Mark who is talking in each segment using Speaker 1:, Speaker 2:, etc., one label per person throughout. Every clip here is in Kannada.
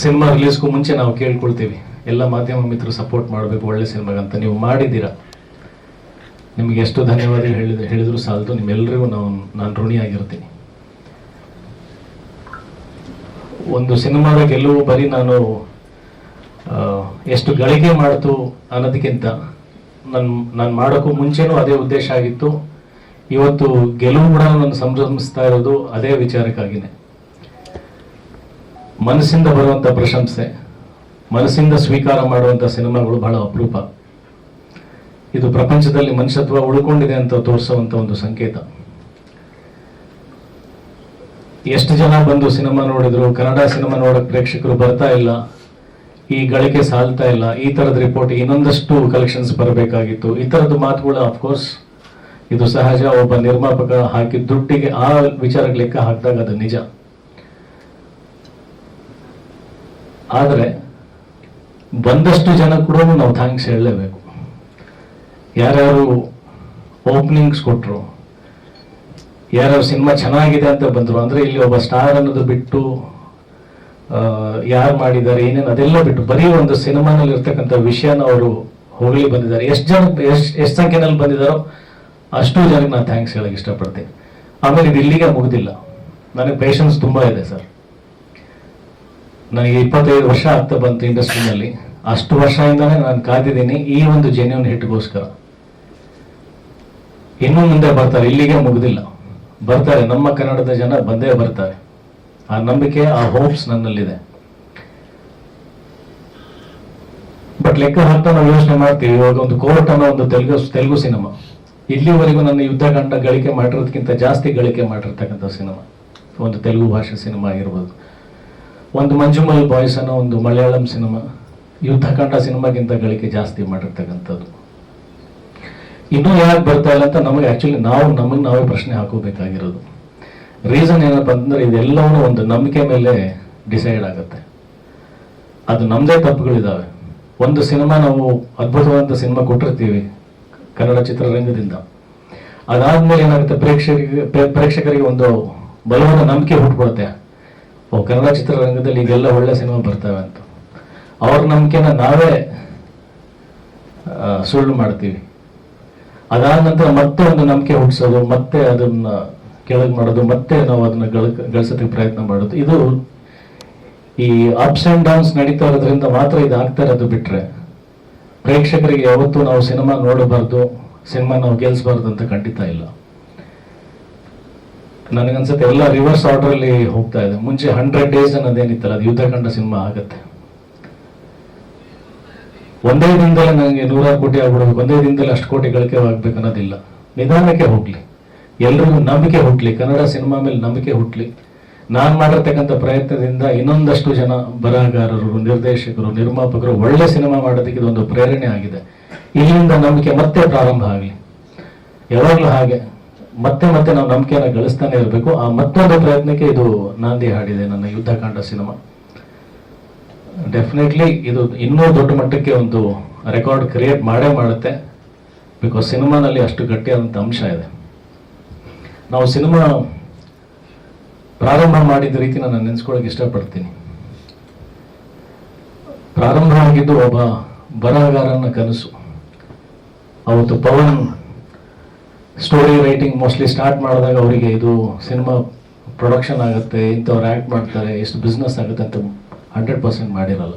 Speaker 1: ಸಿನಿಮಾ ರಿಲೀಸ್ಗೂ ಮುಂಚೆ ನಾವು ಕೇಳ್ಕೊಳ್ತೀವಿ, ಎಲ್ಲ ಮಾಧ್ಯಮ ಮಿತ್ರರು ಸಪೋರ್ಟ್ ಮಾಡಬೇಕು ಒಳ್ಳೆ ಸಿನಿಮಾಗಂತ. ನೀವು ಮಾಡಿದ್ದೀರಾ, ನಿಮಗೆ ಎಷ್ಟು ಧನ್ಯವಾದ ಹೇಳಿದ್ರು ಸಾಲದು. ನಿಮ್ಮೆಲ್ಲರಿಗೂ ನಾನು ಋಣಿಯಾಗಿರ್ತೀನಿ. ಒಂದು ಸಿನಿಮಾದ ಗೆಲುವು ಬರೀ ಎಷ್ಟು ಗಳಿಕೆ ಮಾಡ್ತು ಅನ್ನೋದಕ್ಕಿಂತ ನಾನು ಮಾಡೋಕ್ಕೂ ಮುಂಚೆನೂ ಅದೇ ಉದ್ದೇಶ ಆಗಿತ್ತು. ಇವತ್ತು ಗೆಲುವು ಕೂಡ ನಾನು ಸಂಭ್ರಮಿಸ್ತಾ ಇರೋದು ಅದೇ ವಿಚಾರಕ್ಕಾಗಿನೇ. ಮನಸ್ಸಿಂದ ಬರುವಂಥ ಪ್ರಶಂಸೆ, ಮನಸ್ಸಿಂದ ಸ್ವೀಕಾರ ಮಾಡುವಂಥ ಸಿನಿಮಾಗಳು ಬಹಳ ಅಪರೂಪ. ಇದು ಪ್ರಪಂಚದಲ್ಲಿ ಮನುಷ್ಯತ್ವ ಉಳ್ಕೊಂಡಿದೆ ಅಂತ ತೋರಿಸುವಂಥ ಒಂದು ಸಂಕೇತ. ಎಷ್ಟು ಜನ ಬಂದು ಸಿನಿಮಾ ನೋಡಿದ್ರು, ಕನ್ನಡ ಸಿನಿಮಾ ನೋಡಕ್ ಪ್ರೇಕ್ಷಕರು ಬರ್ತಾ ಇಲ್ಲ, ಈ ಗಳಿಕೆ ಸಾಲ್ತಾ ಇಲ್ಲ, ಈ ತರದ ರಿಪೋರ್ಟ್ ಇನ್ನೊಂದಷ್ಟು ಕಲೆಕ್ಷನ್ಸ್ ಬರಬೇಕಾಗಿತ್ತು, ಈ ತರದ ಮಾತುಗಳು ಅಫ್ಕೋರ್ಸ್ ಇದು ಸಹಜ. ಒಬ್ಬ ನಿರ್ಮಾಪಕ ಹಾಕಿದ ದುಡ್ಡಿಗೆ ಆ ವಿಚಾರಕ್ಕೆ ಲೆಕ್ಕ ಹಾಕಿದಾಗ ಅದು ನಿಜ. ಆದರೆ ಬಂದಷ್ಟು ಜನ ಕೂಡ ನಾವು ಥ್ಯಾಂಕ್ಸ್ ಹೇಳಲೇಬೇಕು. ಯಾರ್ಯಾರು ಓಪನಿಂಗ್ಸ್ ಕೊಟ್ಟರು, ಯಾರ್ಯಾರು ಸಿನಿಮಾ ಚೆನ್ನಾಗಿದೆ ಅಂತ ಬಂದರು, ಅಂದರೆ ಇಲ್ಲಿ ಒಬ್ಬ ಸ್ಟಾರ್ ಅನ್ನೋದು ಬಿಟ್ಟು ಯಾರು ಮಾಡಿದ್ದಾರೆ ಏನೇನು ಅದೆಲ್ಲ ಬಿಟ್ಟು ಬರೀ ಒಂದು ಸಿನಿಮಾನಲ್ಲಿ ಇರ್ತಕ್ಕಂಥ ವಿಷಯನ ಅವರು ಹೋಗಲಿ ಬಂದಿದ್ದಾರೆ. ಎಷ್ಟು ಸಂಖ್ಯೆನಲ್ಲಿ ಬಂದಿದ್ದಾರೋ ಅಷ್ಟು ಜನಕ್ಕೆ ನಾನು ಥ್ಯಾಂಕ್ಸ್ ಹೇಳಕ್ಕೆ ಇಷ್ಟಪಡ್ತೀನಿ. ಆಮೇಲೆ ಇದು ಇಲ್ಲಿಗೆ ಮುಗಿದಿಲ್ಲ. ನನಗೆ ಪೇಷನ್ಸ್ ತುಂಬ ಇದೆ ಸರ್. ನನಗೆ 25 ವರ್ಷ ಆಗ್ತಾ ಬಂತು ಇಂಡಸ್ಟ್ರಿನಲ್ಲಿ. ಅಷ್ಟು ವರ್ಷದಿಂದಾನೇ ನಾನು ಕಾದಿದ್ದೀನಿ ಈ ಒಂದು ಜೆನ್ಯೂನ್ ಹಿಟ್ಗೋಸ್ಕರ. ಇನ್ನೂ ಮುಂದೆ ಬರ್ತಾರೆ, ಇಲ್ಲಿಗೆ ಮುಗಿದಿಲ್ಲ, ಬರ್ತಾರೆ. ನಮ್ಮ ಕನ್ನಡದ ಜನ ಬಂದೇ ಬರ್ತಾರೆ. ಆ ನಂಬಿಕೆ, ಆ ಹೋಪ್ಸ್ ನನ್ನಲ್ಲಿದೆ. ಬಟ್ ಲೆಕ್ಕ ಹಾಕ್ತಾ ನಾವು ಯೋಚನೆ ಮಾಡ್ತೀವಿ. ಇವಾಗ ಒಂದು ಕೋರ್ಟ್ ಅನ್ನೋ ಒಂದು ತೆಲುಗು ಸಿನಿಮಾ ಇಲ್ಲಿವರೆಗೂ ನನ್ನ ಯುದ್ಧಕಾಂಡ ಗಳಿಕೆ ಮಾಡಿರೋದಕ್ಕಿಂತ ಜಾಸ್ತಿ ಗಳಿಕೆ ಮಾಡಿರ್ತಕ್ಕಂಥ ಸಿನಿಮಾ, ಒಂದು ತೆಲುಗು ಭಾಷೆ ಸಿನಿಮಾ ಆಗಿರ್ಬೋದು. ಒಂದು ಮಂಜುಮಲ್ ಬಾಯ್ಸ್ ಅನ್ನೋ ಒಂದು ಮಲಯಾಳಂ ಸಿನಿಮಾ ಯುದ್ಧಕಾಂಡ ಸಿನಿಮಾಗಿಂತ ಗಳಿಕೆ ಜಾಸ್ತಿ ಮಾಡಿರ್ತಕ್ಕಂಥದ್ದು. ಇನ್ನೂ ಯಾಕೆ ಬರ್ತಾ ಇಲ್ಲ ಅಂತ ನಮಗೆ ಆಕ್ಚುಲಿ ನಮಗೆ ನಾವೇ ಪ್ರಶ್ನೆ ಹಾಕೋಬೇಕಾಗಿರೋದು. ರೀಸನ್ ಏನಪ್ಪ ಅಂತಂದ್ರೆ ಇದೆಲ್ಲವೂ ಒಂದು ನಂಬಿಕೆ ಮೇಲೆ ಡಿಸೈಡ್ ಆಗುತ್ತೆ. ಅದು ನಮ್ಮದೇ ತಪ್ಪುಗಳಿದ್ದಾವೆ. ಒಂದು ಸಿನಿಮಾ ನಾವು ಅದ್ಭುತವಾದಂಥ ಸಿನಿಮಾ ಕೊಟ್ಟಿರ್ತೀವಿ ಕನ್ನಡ ಚಿತ್ರರಂಗದಿಂದ, ಅದಾದ್ಮೇಲೆ ಏನಾಗುತ್ತೆ, ಪ್ರೇಕ್ಷಕರಿಗೆ ಒಂದು ಬಲವಾದ ನಂಬಿಕೆ ಹುಟ್ಬಿಡುತ್ತೆ. ಕನ್ನಡ ಚಿತ್ರರಂಗದಲ್ಲಿ ಈಗೆಲ್ಲ ಒಳ್ಳೆ ಸಿನಿಮಾ ಬರ್ತವೆ ಅಂತ. ಅವ್ರ ನಂಬಿಕೆನ ನಾವೇ ಸುಳ್ಳು ಮಾಡ್ತೀವಿ. ಅದಾದ ನಂತರ ಮತ್ತೆ ಒಂದು ನಂಬಿಕೆ ಹುಟ್ಟಿಸೋದು, ಮತ್ತೆ ಅದನ್ನ ಕೆಳಗೆ ಮಾಡೋದು, ಮತ್ತೆ ನಾವು ಅದನ್ನ ಗಳಿಸೋದಕ್ಕೆ ಪ್ರಯತ್ನ ಮಾಡೋದು. ಇದು ಈ ಅಪ್ಸ್ ಅಂಡ್ ಡೌನ್ಸ್ ನಡೀತಾ ಇರೋದ್ರಿಂದ ಮಾತ್ರ ಇದು ಆಗ್ತಾ ಇರೋದು. ಬಿಟ್ರೆ ಪ್ರೇಕ್ಷಕರಿಗೆ ಯಾವತ್ತೂ ನಾವು ಸಿನಿಮಾ ನೋಡಬಾರ್ದು, ಸಿನಿಮಾ ನಾವು ಗೆಲ್ಸಬಾರ್ದು ಅಂತ ಖಂಡಿತ ಇಲ್ಲ. ನನಗನ್ಸುತ್ತೆ ಎಲ್ಲ ರಿವರ್ಸ್ ಆರ್ಡರ್ ಅಲ್ಲಿ ಹೋಗ್ತಾ ಇದೆ. ಮುಂಚೆ 100 days ಅನ್ನೋದೇನಿತ್ತಲ್ಲ, ಅದು ಯುದ್ಧಕಾಂಡ ಸಿನಿಮಾ ಆಗತ್ತೆ. ಒಂದೇ ದಿನದಲ್ಲೇ ನನಗೆ 100 ಕೋಟಿ ಆಗ್ಬಿಡ್ಬೇಕು, ಒಂದೇ ದಿನದಲ್ಲಿ ಅಷ್ಟು ಕೋಟಿ ಗಳಿಕೆ ಆಗ್ಬೇಕು ಅನ್ನೋದಿಲ್ಲ. ನಿಧಾನಕ್ಕೆ ಹೋಗ್ಲಿ, ಎಲ್ರಿಗೂ ನಂಬಿಕೆ ಹುಟ್ಲಿ, ಕನ್ನಡ ಸಿನಿಮಾ ಮೇಲೆ ನಂಬಿಕೆ ಹುಟ್ಲಿ. ನಾನು ಮಾಡಿರ್ತಕ್ಕಂಥ ಪ್ರಯತ್ನದಿಂದ ಇನ್ನೊಂದಷ್ಟು ಜನ ಬರಹಗಾರರು, ನಿರ್ದೇಶಕರು, ನಿರ್ಮಾಪಕರು ಒಳ್ಳೆ ಸಿನಿಮಾ ಮಾಡೋದಕ್ಕೆ ಇದೊಂದು ಪ್ರೇರಣೆ ಆಗಿದೆ. ಇಲ್ಲಿಂದ ನಂಬಿಕೆ ಮತ್ತೆ ಪ್ರಾರಂಭ ಆಗಲಿ. ಯಾವಾಗಲೂ ಹಾಗೆ ಮತ್ತೆ ಮತ್ತೆ ನಾವು ನಂಬಿಕೆಯನ್ನು ಗಳಿಸ್ತಾನೆ ಇರಬೇಕು. ಆ ಮತ್ತೊಂದು ಪ್ರಯತ್ನಕ್ಕೆ ಇದು ನಾಂದಿ ಹಾಡಿದೆ ನನ್ನ ಯುದ್ಧಕಾಂಡ ಸಿನಿಮಾ. ಡೆಫಿನೆಟ್ಲಿ ಇದು ಇನ್ನೂ ದೊಡ್ಡ ಮಟ್ಟಕ್ಕೆ ಒಂದು ರೆಕಾರ್ಡ್ ಕ್ರಿಯೇಟ್ ಮಾಡುತ್ತೆ. ಬಿಕಾಸ್ ಸಿನಿಮಾನಲ್ಲಿ ಅಷ್ಟು ಗಟ್ಟಿಯಾದಂಥ ಅಂಶ ಇದೆ. ನಾವು ಸಿನಿಮಾ ಪ್ರಾರಂಭ ಮಾಡಿದ ರೀತಿ ನಾನು ನೆನೆಸ್ಕೊಳ್ಳೋಕೆ ಇಷ್ಟಪಡ್ತೀನಿ. ಪ್ರಾರಂಭ ಆಗಿದ್ದು ಒಬ್ಬ ಬರಹಗಾರನ ಕನಸು. ಅವತ್ತು Pavan story writing mostly start ಮಾಡಿದಾಗ ಅವರಿಗೆ ಇದು ಸಿನಿಮಾ ಪ್ರೊಡಕ್ಷನ್ ಆಗುತ್ತೆ, ಇಂಥವ್ರು ಆ್ಯಕ್ಟ್ ಮಾಡ್ತಾರೆ, ಎಷ್ಟು ಬಿಸ್ನೆಸ್ ಆಗುತ್ತೆ ಅಂತ 100% ಮಾಡಿರಲ್ಲ.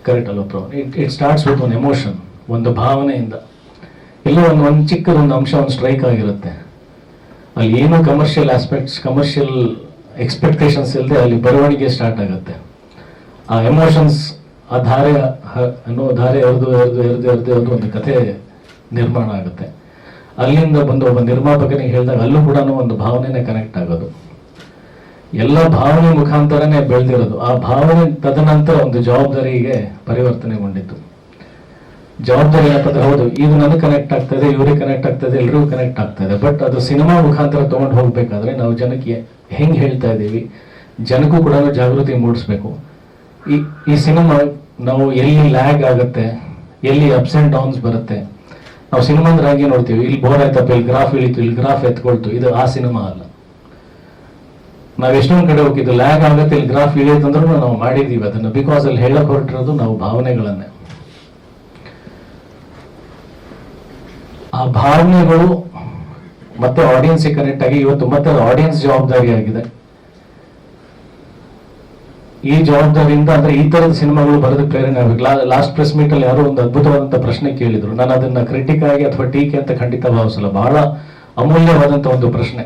Speaker 1: ಕರೆಕ್ಟ್ ಅಲ್ಲ bro? It starts with one emotion, ಒಂದು ಭಾವನೆಯಿಂದ. ಎಲ್ಲೋ ಒಂದು ಚಿಕ್ಕದೊಂದು ಅಂಶ ಒಂದು ಸ್ಟ್ರೈಕ್ ಆಗಿರುತ್ತೆ. ಅಲ್ಲಿ ಏನೋ ಕಮರ್ಷಿಯಲ್ ಆಸ್ಪೆಕ್ಟ್ಸ್, ಕಮರ್ಷಿಯಲ್ ಎಕ್ಸ್ಪೆಕ್ಟೇಷನ್ಸ್ ಇಲ್ಲದೆ ಅಲ್ಲಿ ಬರವಣಿಗೆ ಸ್ಟಾರ್ಟ್ ಆಗುತ್ತೆ. ಆ ಎಮೋಷನ್ಸ್, ಆ ಧಾರೆ ಎರೆದು ಒಂದು ಕಥೆ ನಿರ್ಮಾಣ ಆಗುತ್ತೆ. ಅಲ್ಲಿಂದ ಬಂದು ಒಬ್ಬ ನಿರ್ಮಾಪಕನಿಗೆ ಹೇಳಿದಾಗ ಅಲ್ಲೂ ಕೂಡ ಒಂದು ಭಾವನೆನೇ ಕನೆಕ್ಟ್ ಆಗೋದು. ಎಲ್ಲ ಭಾವನೆ ಮುಖಾಂತರನೇ ಬೆಳೆದಿರೋದು. ಆ ಭಾವನೆ ತದನಂತರ ಒಂದು ಜವಾಬ್ದಾರಿಗೆ ಪರಿವರ್ತನೆಗೊಂಡಿತ್ತು. ಜವಾಬ್ದಾರಿ ಏನಪ್ಪ ಅಂದ್ರೆ, ಹೌದು ಇದು ನನಗೆ ಕನೆಕ್ಟ್ ಆಗ್ತದೆ, ಇವ್ರಿಗೆ ಕನೆಕ್ಟ್ ಆಗ್ತದೆ, ಎಲ್ರಿಗೂ ಕನೆಕ್ಟ್ ಆಗ್ತದೆ. ಬಟ್ ಅದು ಸಿನಿಮಾ ಮುಖಾಂತರ ತೊಗೊಂಡು ಹೋಗ್ಬೇಕಾದ್ರೆ ನಾವು ಜನಕ್ಕೆ ಹೆಂಗೆ ಹೇಳ್ತಾ ಇದ್ದೀವಿ, ಜನಕ್ಕೂ ಕೂಡ ಜಾಗೃತಿ ಮೂಡಿಸ್ಬೇಕು. ಈ ಸಿನಿಮಾ ನಾವು ಎಲ್ಲಿ ಲ್ಯಾಗ್ ಆಗುತ್ತೆ, ಎಲ್ಲಿ ಅಪ್ಸ್ ಅಂಡ್ ಡೌನ್ಸ್ ಬರುತ್ತೆ. ನಾವು ಸಿನಿಮಾ ಅಂದ್ರೆ ಹಾಗೆ ನೋಡ್ತೀವಿ, ಇಲ್ಲಿ ಬೋರ್ ಆಯ್ತಪ್ಪ, ಇಲ್ಲಿ ಗ್ರಾಫ್ ಇಳಿತು, ಇಲ್ಲಿ ಗ್ರಾಫ್ ಎತ್ಕೊಳ್ತು. ಇದು ಆ ಸಿನಿಮಾ ಅಲ್ಲ. ನಾವು ಎಷ್ಟೊಂದು ಕಡೆ ಹೋಗಿದ್ದು ಲ್ಯಾಗ್ ಆಗತ್ತೆ, ಇಲ್ಲಿ ಗ್ರಾಫ್ ಇಳಿಯುತ್ತಂದ್ರೂ ನಾವು ಮಾಡಿದೀವಿ ಅದನ್ನು. ಬಿಕಾಸ್ ಅಲ್ಲಿ ಹೇಳಕ್ ಹೊರಟಿರೋದು ನಾವು ಭಾವನೆಗಳನ್ನೇ. ಆ ಭಾವನೆಗಳು ಮತ್ತೆ ಆಡಿಯನ್ಸ್ ಕನೆಕ್ಟ್ ಆಗಿ ಇವತ್ತು ಮತ್ತೆ ಆಡಿಯನ್ಸ್ ಜವಾಬ್ದಾರಿ ಆಗಿದೆ. ಈ ಜವಾಬ್ದಾರಿಯಿಂದ ಅಂದ್ರೆ ಈ ತರದ ಸಿನಿಮಾಗಳು ಬರೋದಕ್ಕೆ ಪ್ರೇರಣೆ ಆಗ್ಬೇಕು. ಲಾಸ್ಟ್ ಪ್ರೆಸ್ ಮೀಟ್ ಅಲ್ಲಿ ಯಾರೋ ಒಂದು ಅದ್ಭುತವಾದಂತ ಪ್ರಶ್ನೆ ಕೇಳಿದ್ರು. ನಾನು ಅದನ್ನ ಕ್ರಿಟಿಕ್ ಆಗಿ ಅಥವಾ ಟೀಕೆ ಅಂತ ಖಂಡಿತ ಭಾವಿಸಲ್ಲ. ಬಹಳ ಅಮೂಲ್ಯವಾದಂತ ಒಂದು ಪ್ರಶ್ನೆ.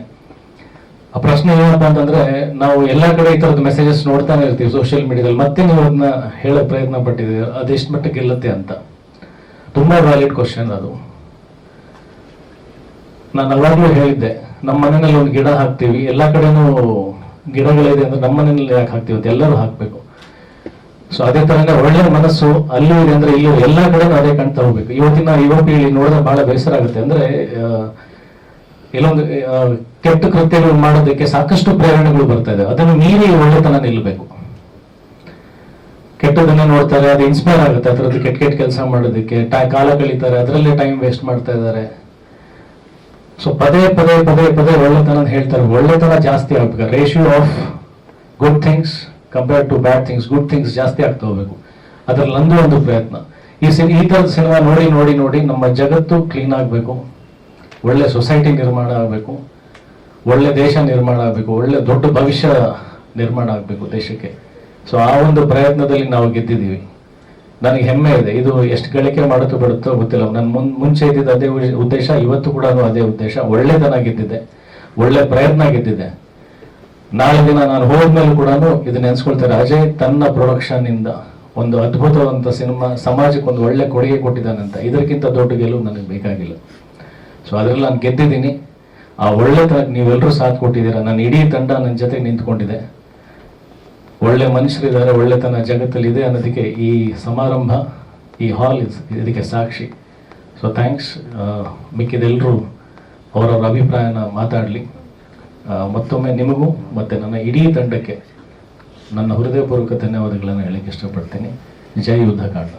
Speaker 1: ಆ ಪ್ರಶ್ನೆ ಏನಪ್ಪಾ ಅಂತಂದ್ರೆ, ನಾವು ಎಲ್ಲಾ ಕಡೆ ಈ ತರದ ಮೆಸೇಜಸ್ ನೋಡ್ತಾನೆ ಇರ್ತೀವಿ ಸೋಷಿಯಲ್ ಮೀಡಿಯಾದಲ್ಲಿ, ಮತ್ತೆ ನೀವು ಅದನ್ನ ಹೇಳಕ್ ಪ್ರಯತ್ನ ಪಟ್ಟಿದ್ದೀರಿ, ಅದೆಷ್ಟು ಮಟ್ಟಿಗೆ ಗೆಲ್ಲುತ್ತೆ ಅಂತ. ತುಂಬಾ ವ್ಯಾಲಿಡ್ ಕ್ವಶನ್ ಅದು. ನಾನು ಅವಾಗ್ಲೂ ಹೇಳಿದ್ದೆ, ನಮ್ಮ ಮನೆಯಲ್ಲಿ ಒಂದು ಗಿಡ ಹಾಕ್ತೀವಿ, ಎಲ್ಲಾ ಕಡೆನೂ ಗಿಡಗಳಿದೆ ಅಂದ್ರೆ ನಮ್ಮ ಮನೆಯಲ್ಲಿ ಯಾಕೆ ಹಾಕ್ತೀವಿ ಅಂತ ಎಲ್ಲರೂ ಹಾಕ್ಬೇಕು. ಸೊ ಅದೇ ತರನೇ ಒಳ್ಳೆ ಮನಸ್ಸು ಅಲ್ಲೂ ಇದೆ ಅಂದ್ರೆ ಇಲ್ಲೂ ಎಲ್ಲಾ ಕಡೆನೂ ಅದೇ ಕಾಣ್ತಾ ಹೋಗ್ಬೇಕು. ಇವತ್ತಿನ ಯುವ ಪೀಳಿ ನೋಡಿದ್ರೆ ಬಹಳ ಬೇಸರ ಆಗುತ್ತೆ. ಅಂದ್ರೆ ಕೆಲವೊಂದು ಕೆಟ್ಟ ಕೃತ್ಯಗಳು ಮಾಡೋದಕ್ಕೆ ಸಾಕಷ್ಟು ಪ್ರೇರಣೆಗಳು ಬರ್ತಾ ಇದೆ. ಅದನ್ನು ಮೀರಿ ಒಳ್ಳೆತನ ನಿಲ್ಲಬೇಕು. ಕೆಟ್ಟದನ್ನ ನೋಡ್ತಾರೆ, ಅದು ಇನ್ಸ್ಪೈರ್ ಆಗುತ್ತೆ, ಅದರದ್ದು ಕೆಟ್ಟ ಕೆಟ್ಟ ಕೆಲಸ ಮಾಡೋದಕ್ಕೆ ಕಾಲ ಕಳೀತಾರೆ, ಅದರಲ್ಲೇ ಟೈಮ್ ವೇಸ್ಟ್ ಮಾಡ್ತಾ ಇದ್ದಾರೆ. ಸೊ ಪದೇ ಪದೇ ಪದೇ ಪದೇ ಒಳ್ಳೆತನ ಹೇಳ್ತಾರೆ. ಒಳ್ಳೆತನ ಜಾಸ್ತಿ ಆಗ್ಬೇಕು. Ratio of good things compared to bad things, good things ಜಾಸ್ತಿ ಆಗ್ತಾ ಹೋಗ್ಬೇಕು. ಅದ್ರಲ್ಲಿ ನಂದು ಒಂದು ಪ್ರಯತ್ನ. ಈ ತರದ ಸಿನಿಮಾ ನೋಡಿ ನೋಡಿ ನೋಡಿ ನಮ್ಮ ಜಗತ್ತು ಕ್ಲೀನ್ ಆಗಬೇಕು, ಒಳ್ಳೆ ಸೊಸೈಟಿ ನಿರ್ಮಾಣ ಆಗಬೇಕು, ಒಳ್ಳೆ ದೇಶ ನಿರ್ಮಾಣ ಆಗಬೇಕು, ಒಳ್ಳೆ ದೊಡ್ಡ ಭವಿಷ್ಯ ನಿರ್ಮಾಣ ಆಗಬೇಕು ದೇಶಕ್ಕೆ. ಸೊ ಆ ಒಂದು ಪ್ರಯತ್ನದಲ್ಲಿ ನಾವು ಗೆದ್ದಿದ್ದೀವಿ. ನನಗೆ ಹೆಮ್ಮೆ ಇದೆ. ಇದು ಎಷ್ಟು ಗಳಿಕೆ ಮಾಡುತ್ತೋ ಬಿಡುತ್ತೋ ಗೊತ್ತಿಲ್ಲ. ನಾನು ಮುಂಚೆ ಇದ್ದಿದ್ದು ಅದೇ ಉದ್ದೇಶ, ಇವತ್ತು ಕೂಡ ಅದೇ ಉದ್ದೇಶ. ಒಳ್ಳೆತನ ಗೆದ್ದಿದೆ, ಒಳ್ಳೆ ಪ್ರಯತ್ನ ಗೆದ್ದಿದೆ. ನಾಳೆ ದಿನ ನಾನು ಹೋದ್ಮೇಲೆ ಕೂಡ ಇದನ್ನ ನೆನೆಸ್ಕೊಳ್ತಾರೆ, ಅಜಯ್ ತನ್ನ ಪ್ರೊಡಕ್ಷನ್ ಇಂದ ಒಂದು ಅದ್ಭುತವಾದಂಥ ಸಿನಿಮಾ ಸಮಾಜಕ್ಕೆ ಒಂದು ಒಳ್ಳೆ ಕೊಡುಗೆ ಕೊಟ್ಟಿದ್ದಾನಂತ. ಇದಕ್ಕಿಂತ ದೊಡ್ಡ ಗೆಲುವು ನನಗೆ ಬೇಕಾಗಿಲ್ಲ. ಸೊ ಅದರಲ್ಲಿ ನಾನು ಗೆದ್ದಿದ್ದೀನಿ. ಆ ಒಳ್ಳೆತನ ನೀವೆಲ್ಲರೂ ಸಾಥ್ ಕೊಟ್ಟಿದ್ದೀರಾ. ನಾನು ಇಡೀ ತಂಡ ನನ್ನ ಜೊತೆ ನಿಂತ್ಕೊಂಡಿದೆ. ಒಳ್ಳೆ ಮನುಷ್ಯರಿದ್ದಾರೆ, ಒಳ್ಳೆತನ ಜಗತ್ತಲ್ಲಿ ಇದೆ ಅನ್ನೋದಕ್ಕೆ ಈ ಸಮಾರಂಭ, ಈ ಹಾಲ್ ಇದಕ್ಕೆ ಸಾಕ್ಷಿ. So thanks. ಮಿಕ್ಕಿದೆಲ್ಲರೂ ಅವರವರ ಅಭಿಪ್ರಾಯನ ಮಾತಾಡಲಿ. ಮತ್ತೊಮ್ಮೆ ನಿಮಗೂ ಮತ್ತು ನನ್ನ ಇಡೀ ತಂಡಕ್ಕೆ ನನ್ನ ಹೃದಯಪೂರ್ವಕ ಧನ್ಯವಾದಗಳನ್ನು ಹೇಳಕ್ಕೆ ಇಷ್ಟಪಡ್ತೀನಿ. ಜೈ ಯುದ್ಧಕಾಂಡ.